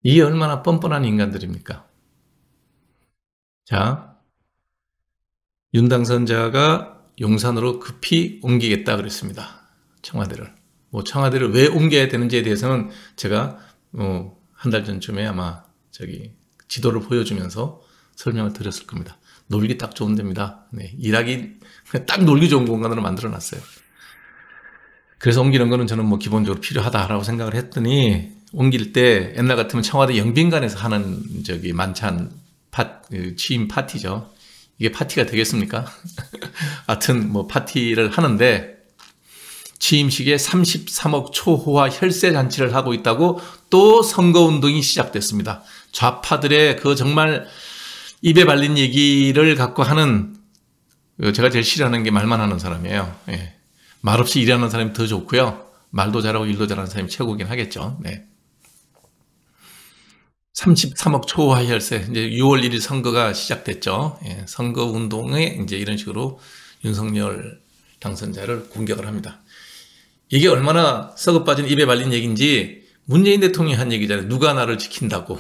이게 얼마나 뻔뻔한 인간들입니까? 자, 윤 당선자가 용산으로 급히 옮기겠다 그랬습니다. 청와대를. 뭐 청와대를 왜 옮겨야 되는지에 대해서는 제가 한 달 전쯤에 아마 지도를 보여주면서 설명을 드렸을 겁니다. 놀기 딱 좋은 데입니다. 네, 일하기 딱 놀기 좋은 공간으로 만들어놨어요. 그래서 옮기는 거는 저는 뭐 기본적으로 필요하다라고 생각을 했더니, 옮길 때 옛날 같으면 청와대 영빈관에서 하는 만찬 취임 파티죠. 이게 파티가 되겠습니까? 하여튼 뭐 파티를 하는데 취임식에 33억 초호화 혈세 잔치를 하고 있다고 또 선거운동이 시작됐습니다. 좌파들의 그 정말 입에 발린 얘기를 갖고 하는, 제가 제일 싫어하는 게 말만 하는 사람이에요. 예. 말없이 일하는 사람이 더 좋고요. 말도 잘하고 일도 잘하는 사람이 최고긴 하겠죠. 네. 33억 초호화 혈세. 이제 6월 1일 선거가 시작됐죠. 예. 선거 운동에 이제 이런 식으로 윤석열 당선자를 공격을 합니다. 이게 얼마나 썩어 빠진 입에 발린 얘기인지 문재인 대통령이 한 얘기잖아요. 누가 나를 지킨다고.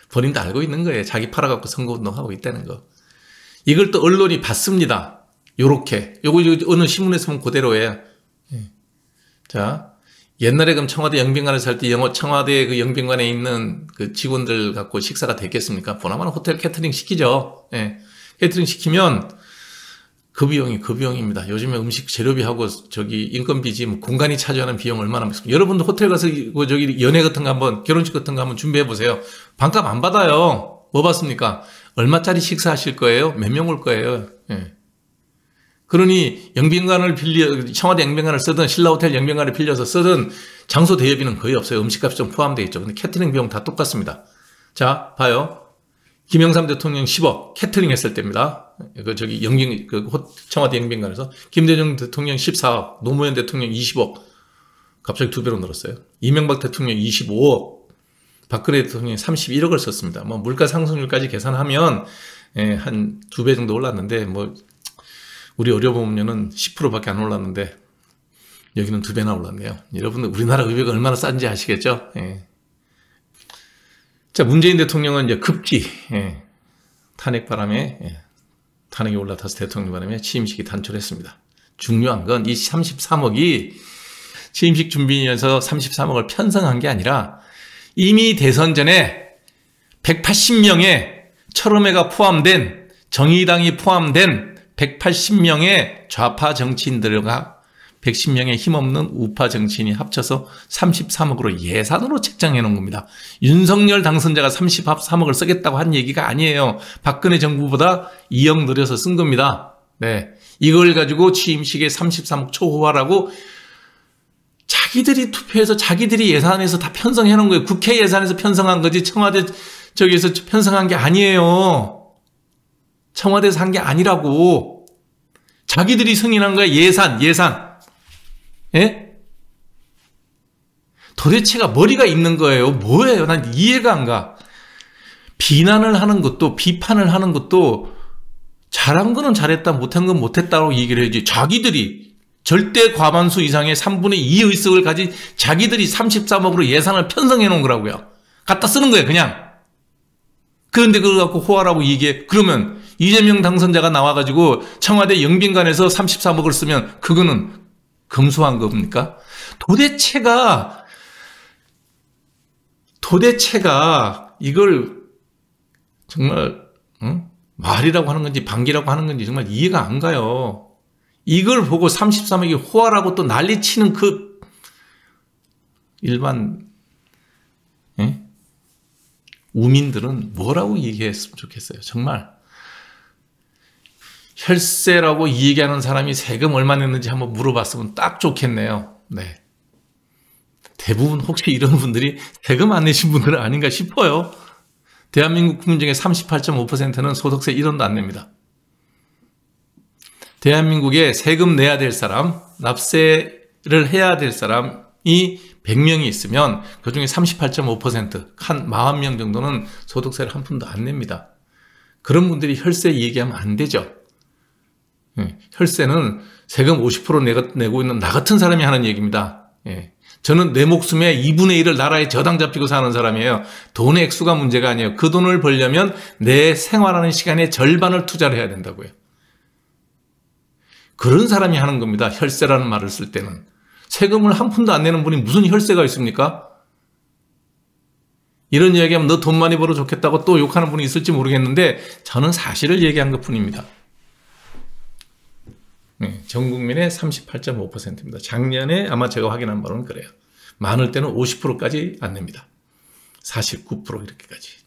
본인도 알고 있는 거예요. 자기 팔아갖고 선거운동하고 있다는 거. 이걸 또 언론이 봤습니다. 요렇게. 요거 어느 신문에서 보면 그대로예요. 자, 옛날에 그럼 청와대 영빈관에서 할 때 청와대 그 영빈관에 있는 그 직원들 갖고 식사가 됐겠습니까? 보나마나 호텔 캐터링 시키죠. 예. 캐터링 시키면 그 비용입니다. 요즘에 음식 재료비하고 인건비지 뭐 공간이 차지하는 비용 얼마나 많습니까? 여러분도 호텔 가서 연애 같은 거 한번, 결혼식 같은 거 한번 준비해 보세요. 반값 안 받아요. 뭐 받습니까? 얼마짜리 식사하실 거예요? 몇 명 올 거예요? 예. 그러니 청와대 영빈관을 쓰든 신라호텔 영빈관을 빌려서 쓰든 장소 대여비는 거의 없어요. 음식값이 좀 포함되어 있죠. 근데 캐터링 비용 다 똑같습니다. 자, 봐요. 김영삼 대통령 10억 캐터링 했을 때입니다. 청와대 영빈관에서. 김대중 대통령 14억, 노무현 대통령 20억. 갑자기 2배로 늘었어요. 이명박 대통령 25억, 박근혜 대통령이 31억을 썼습니다. 뭐 물가 상승률까지 계산하면 한 2배 정도 올랐는데, 뭐 우리 의료보험료는 10%밖에 안 올랐는데 여기는 2배나 올랐네요. 여러분들 우리나라 의료가 얼마나 싼지 아시겠죠? 예. 자, 문재인 대통령은 이제 급기 탄핵 바람에 탄핵이 올라타서 대통령 바람에 취임식이 단촐했습니다. 중요한 건 이 33억이 취임식 준비위원회에서 33억을 편성한 게 아니라 이미 대선 전에 180명의 철험회가 포함된, 정의당이 포함된 180명의 좌파 정치인들과 110명의 힘없는 우파 정치인이 합쳐서 33억으로 예산으로 책정해 놓은 겁니다. 윤석열 당선자가 33억을 쓰겠다고 한 얘기가 아니에요. 박근혜 정부보다 2억 늘려서 쓴 겁니다. 네, 이걸 가지고 취임식에 33억 초호화라고 자기들이 투표해서 자기들이 예산에서 다 편성해 놓은 거예요. 국회 예산에서 편성한 거지 청와대 저기에서 편성한 게 아니에요. 청와대에서 한 게 아니라고. 자기들이 승인한 거야. 예산. 예? 도대체가 머리가 있는 거예요. 뭐예요? 난 이해가 안 가. 비난을 하는 것도, 비판을 하는 것도 잘한 거는 잘했다, 못한 건 못했다고 얘기를 해야지. 자기들이 절대 과반수 이상의 3분의 2 의석을 가진 자기들이 33억으로 예산을 편성해 놓은 거라고요. 갖다 쓰는 거예요, 그냥. 그런데 그걸 갖고 호화라고 얘기해. 그러면 이재명 당선자가 나와가지고 청와대 영빈관에서 33억을 쓰면 그거는 검소한 겁니까? 도대체가 이걸 정말 말이라고 하는 건지 방귀라고 하는 건지 정말 이해가 안 가요. 이걸 보고 33억이 호화라고 또 난리치는 그 일반 우민들은 뭐라고 얘기했으면 좋겠어요. 정말 혈세라고 얘기하는 사람이 세금 얼마 냈는지 한번 물어봤으면 딱 좋겠네요. 네. 대부분 혹시 이런 분들이 세금 안 내신 분들은 아닌가 싶어요. 대한민국 국민 중에 38.5%는 소득세 1원도 안 냅니다. 대한민국에 세금 내야 될 사람, 납세를 해야 될 사람이 100명이 있으면 그중에 38.5%, 한 40명 정도는 소득세를 한 푼도 안 냅니다. 그런 분들이 혈세 얘기하면 안 되죠. 혈세는 세금 50% 내고 있는 나 같은 사람이 하는 얘기입니다. 저는 내 목숨의 2분의 1을 나라에 저당 잡히고 사는 사람이에요. 돈의 액수가 문제가 아니에요. 그 돈을 벌려면 내 생활하는 시간의 절반을 투자를 해야 된다고요. 그런 사람이 하는 겁니다. 혈세라는 말을 쓸 때는. 세금을 한 푼도 안 내는 분이 무슨 혈세가 있습니까? 이런 이야기하면 너 돈 많이 벌어 좋겠다고 또 욕하는 분이 있을지 모르겠는데 저는 사실을 얘기한 것뿐입니다. 네, 전 국민의 38.5%입니다. 작년에 아마 제가 확인한 바로는 그래요. 많을 때는 50%까지 안 냅니다. 49% 이렇게까지.